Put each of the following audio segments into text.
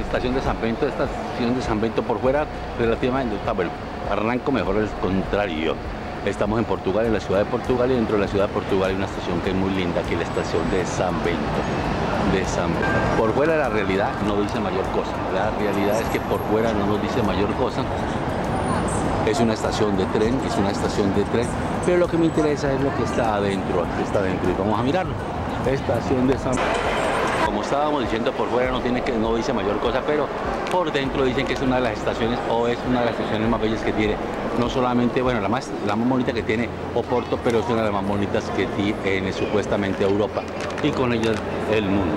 estación de San Bento. Esta estación de San Bento por fuera relativamente está bueno. Arranco mejor el contrario. Estamos en Portugal, en la ciudad de Portugal, y dentro de la ciudad de Portugal hay una estación que es muy linda, aquí la estación de San Bento. Por fuera la realidad no dice mayor cosa. La realidad es que por fuera no nos dice mayor cosa. Es una estación de tren, pero lo que me interesa es lo que está adentro, y vamos a mirarlo. Estación de San Bento. Como estábamos diciendo, por fuera no dice mayor cosa, pero por dentro dicen que es una de las estaciones, o es una de las estaciones más bellas que tiene. No solamente, bueno, la más bonita que tiene Oporto, pero es una de las más bonitas que tiene supuestamente Europa, y con ella el mundo.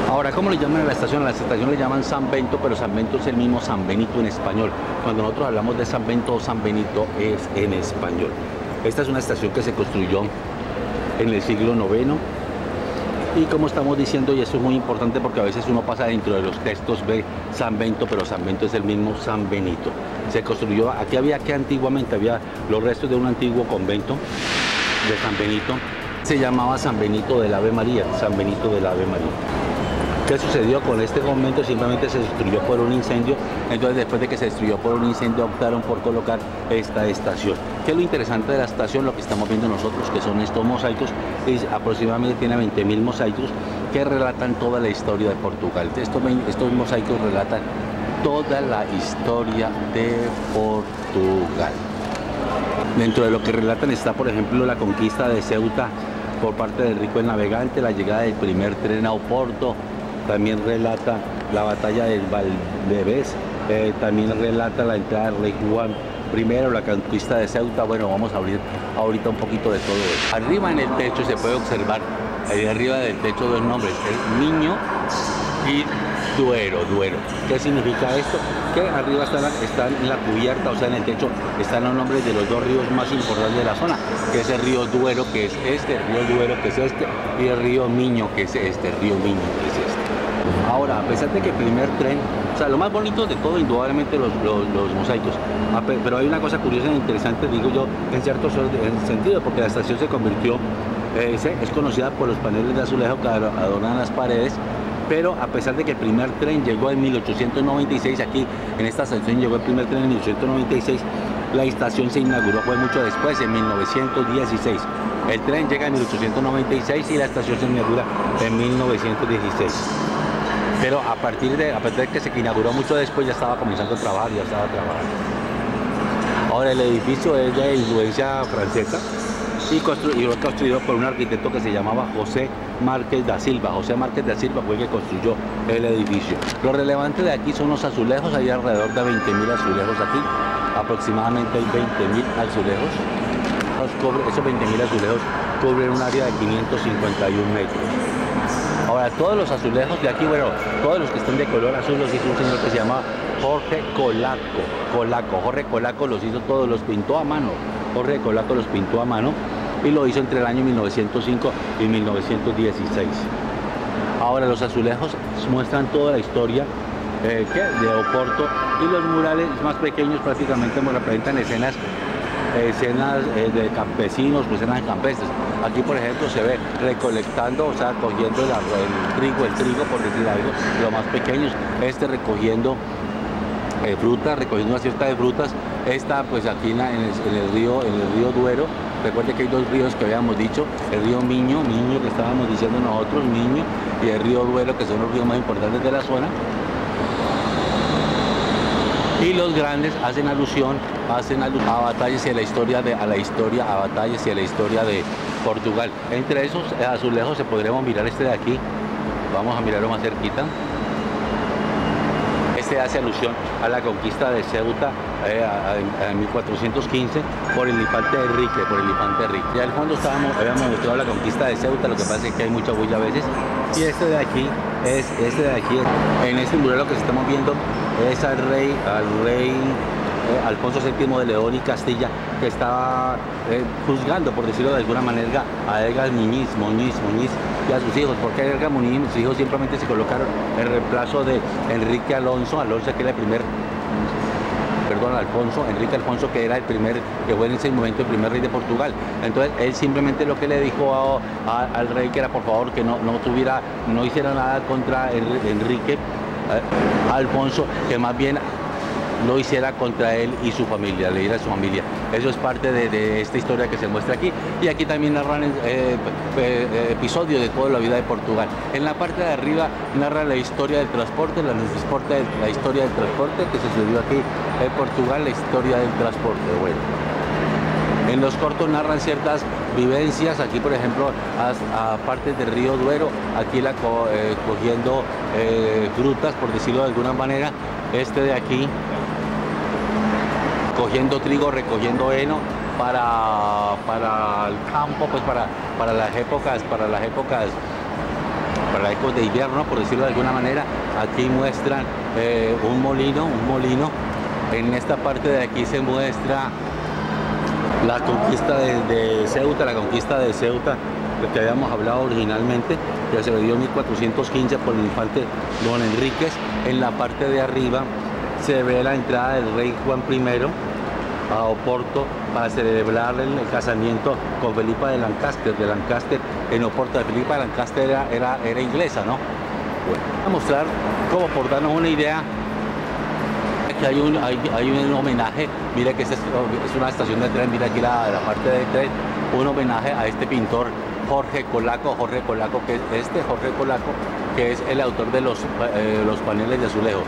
Ahora, ¿cómo le llaman a la estación? A la estación le llaman San Bento, pero San Bento es el mismo San Benito en español. Cuando nosotros hablamos de San Bento o San Benito es en español. Esta es una estación que se construyó en el siglo IX. Y como estamos diciendo, y esto es muy importante porque a veces uno pasa dentro de los textos, ve San Bento, pero San Bento es el mismo San Benito. Se construyó, antiguamente había los restos de un antiguo convento de San Benito. Se llamaba San Benito del Ave María, San Benito del Ave María. ¿Qué sucedió con este convento? Simplemente se destruyó por un incendio. Entonces, después de que se destruyó por un incendio, optaron por colocar esta estación. ¿Qué es lo interesante de la estación? Lo que estamos viendo nosotros, que son estos mosaicos, aproximadamente tiene 20.000 mosaicos que relatan toda la historia de Portugal. Estos mosaicos relatan toda la historia de Portugal. Dentro de lo que relatan está, por ejemplo, la conquista de Ceuta por parte del Rico el Navegante, la llegada del primer tren a Oporto. También relata la batalla del Valdevez, también relata la entrada del rey Juan I, la conquista de Ceuta. Bueno, vamos a abrir ahorita un poquito de todo eso. Arriba en el techo se puede observar, ahí arriba del techo, dos nombres, el Miño y Duero. ¿Qué significa esto? Que arriba están en la cubierta, o sea, en el techo, están los nombres de los dos ríos más importantes de la zona, que es el río Duero, que es este, el río Duero, que es este, y el río Miño, que es este, el río Miño, que es este. Ahora, a pesar de que el primer tren, o sea, lo más bonito de todo, indudablemente los mosaicos, pero hay una cosa curiosa e interesante, digo yo, en cierto sentido, porque la estación se convirtió, es conocida por los paneles de azulejo que adornan las paredes. Pero a pesar de que el primer tren llegó en 1896, aquí en esta estación llegó el primer tren en 1896, la estación se inauguró, fue mucho después, en 1916. El tren llega en 1896 y la estación se inaugura en 1916. Pero a partir de que se inauguró mucho después, ya estaba comenzando a trabajar, Ahora, el edificio es de influencia francesa y fue construido por un arquitecto que se llamaba José Márquez da Silva. José Márquez da Silva fue el que construyó el edificio. Lo relevante de aquí son los azulejos, hay alrededor de 20.000 azulejos aquí, aproximadamente hay 20.000 azulejos. Esos 20.000 azulejos cubren un área de 551 metros. Ahora, todos los azulejos de aquí, bueno, todos los que están de color azul los hizo un señor que se llama Jorge Colaco. Jorge Colaco los hizo todos, los pintó a mano. Jorge Colaco los pintó a mano y lo hizo entre el año 1905 y 1916. Ahora, los azulejos muestran toda la historia de Oporto, y los murales más pequeños prácticamente representan escenas de campesinos, escenas campestres. Aquí, por ejemplo, se ve recolectando, o sea, cogiendo el trigo, por decir algo, los más pequeños, recogiendo frutas, recogiendo una cierta de frutas. Esta, pues aquí en el río Duero. Recuerde que hay dos ríos que habíamos dicho, el río Miño que estábamos diciendo nosotros, Miño, y el río Duero, que son los ríos más importantes de la zona. Y los grandes hacen alusión a batallas y a la historia de Portugal. Entre esos azulejos podremos mirar este de aquí. Vamos a mirarlo más cerquita. Este hace alusión a la conquista de Ceuta en 1415 por el infante Enrique. Ya al fondo habíamos mostrado la conquista de Ceuta, lo que pasa es que hay mucha bulla a veces. Y este de aquí, en este mural lo que estamos viendo es al rey Alfonso VII de León y Castilla, que estaba juzgando, por decirlo de alguna manera, a Edgar Muñiz y a sus hijos. Porque Edgar Muñiz y sus hijos simplemente se colocaron en reemplazo de Enrique Alfonso, que era el primer, Enrique Alfonso, que era que fue en ese momento el primer rey de Portugal. Entonces él simplemente lo que le dijo al rey que era, por favor, que no hiciera nada contra Enrique, Alfonso, que más bien lo hiciera contra él y su familia, le diera a su familia. Eso es parte de esta historia que se muestra aquí. Y aquí también narran episodios de toda la vida de Portugal. En la parte de arriba narra la historia del transporte, la historia del transporte que sucedió aquí en Portugal, la historia del transporte. Bueno, en los cortos narran ciertas vivencias. Aquí, por ejemplo, a partes del río Duero, aquí cogiendo frutas, por decirlo de alguna manera. Este de aquí, cogiendo trigo, recogiendo heno para el campo, pues para las épocas de invierno, por decirlo de alguna manera. Aquí muestran un molino. En esta parte de aquí se muestra la conquista de Ceuta, lo que habíamos hablado originalmente, que se le dio en 1415 por el infante Don Enríquez. En la parte de arriba se ve la entrada del rey Juan I a Oporto para celebrar el casamiento con Felipa de Lancaster en Oporto. Felipa de Lancaster era inglesa, ¿no? Bueno, voy a mostrar, como por darnos una idea, que hay un homenaje. Mire que es una estación de tren, mira aquí la parte del tren, un homenaje a este pintor Jorge Colaco, que es el autor de los paneles de azulejo,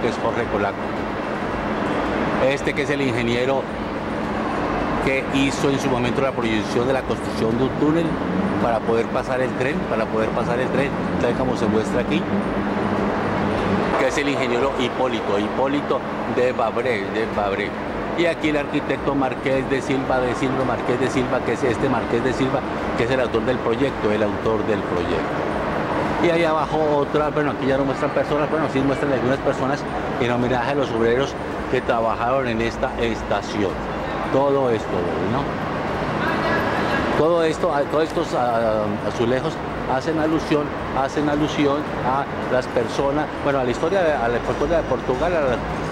que es Jorge Colaco. Que es el ingeniero que hizo en su momento la proyección de la construcción de un túnel para poder pasar el tren, tal como se muestra aquí, que es el ingeniero Hipólito de Babré. Y aquí el arquitecto Marqués de Silva, que es este Marqués de Silva, que es el autor del proyecto. Y ahí abajo otra, bueno, aquí ya no muestran personas, bueno, sí muestran algunas personas en homenaje a los obreros que trabajaron en esta estación. Todo esto, ¿no? Todos estos azulejos hacen alusión a las personas, bueno, a la historia de Portugal,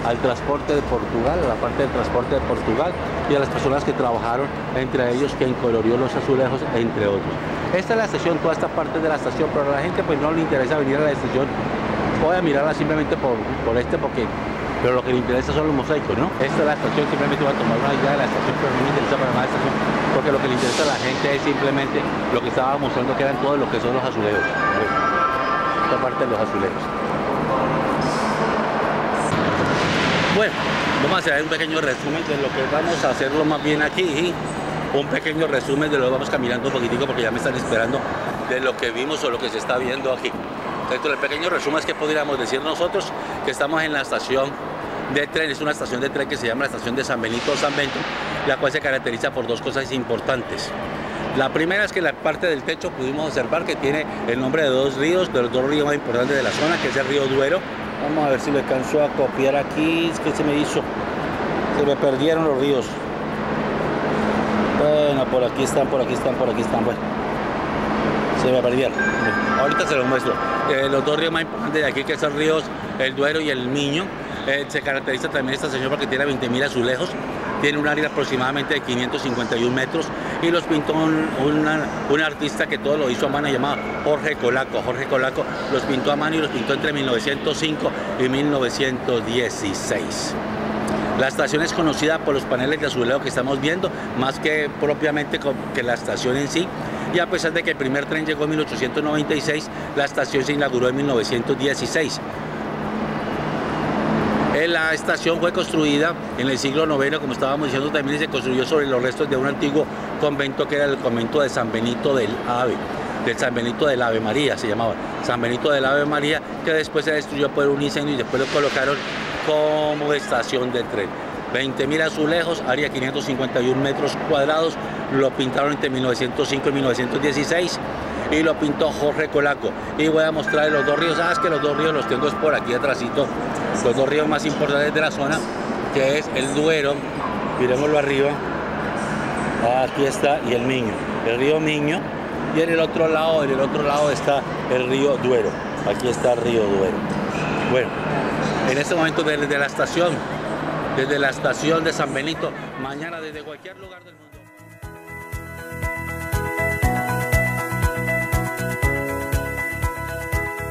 al transporte de Portugal, a la parte del transporte de Portugal y a las personas que trabajaron, entre ellos quien coloreó los azulejos, entre otros. Esta es la estación, toda esta parte de la estación, pero a la gente pues no le interesa venir a la estación. Voy a mirarla simplemente pero lo que le interesa son los mosaicos, ¿no? Esta es la estación, simplemente voy a tomar una idea de la estación, pero no me interesa para nada la estación, porque lo que le interesa a la gente es simplemente lo que estaba mostrando, que eran todos lo que son los azulejos. Esta parte de los azulejos. Bueno, vamos a hacer un pequeño resumen de lo que vamos a hacerlo más bien aquí. Un pequeño resumen de lo que vamos caminando un poquitico, porque ya me están esperando, de lo que vimos o lo que se está viendo aquí. Dentro del pequeño resumen es que podríamos decir nosotros que estamos en la estación de tren. Es una estación de tren que se llama la estación de San Benito, la cual se caracteriza por dos cosas importantes. La primera es que en la parte del techo pudimos observar que tiene el nombre de dos ríos más importantes de la zona, que es el río Duero. Vamos a ver si lo alcanzo a copiar aquí. Es que se me me perdieron los ríos. Bueno, por aquí están, bueno. Se me perdieron. Ahorita se los muestro. Los dos ríos más importantes de aquí, que son ríos, el Duero y el Miño. Se caracteriza también esta señora porque tiene 20.000 azulejos. Tiene un área aproximadamente de 551 metros y los pintó un artista que todo lo hizo a mano, llamado Jorge Colaco. Jorge Colaco los pintó a mano y los pintó entre 1905 y 1916. La estación es conocida por los paneles de azulejo que estamos viendo, más que propiamente que la estación en sí. Y a pesar de que el primer tren llegó en 1896, la estación se inauguró en 1916. La estación fue construida en el siglo IX, como estábamos diciendo, también se construyó sobre los restos de un antiguo convento que era el convento de San Benito del Ave. San Benito del Ave María se llamaba, San Benito del Ave María, que después se destruyó por un incendio y después lo colocaron como estación de tren. 20.000 azulejos, área 551 metros cuadrados, lo pintaron entre 1905 y 1916 y lo pintó Jorge Colaco. Y voy a mostrar los dos ríos, que los dos ríos los tengo es por aquí atrásito, los dos ríos más importantes de la zona, que es el Duero, miremoslo arriba, aquí está, y el Miño, el río Miño. Y en el otro lado está el río Duero. Aquí está el río Duero. Bueno, en este momento desde la estación de San Benito, mañana desde cualquier lugar del mundo.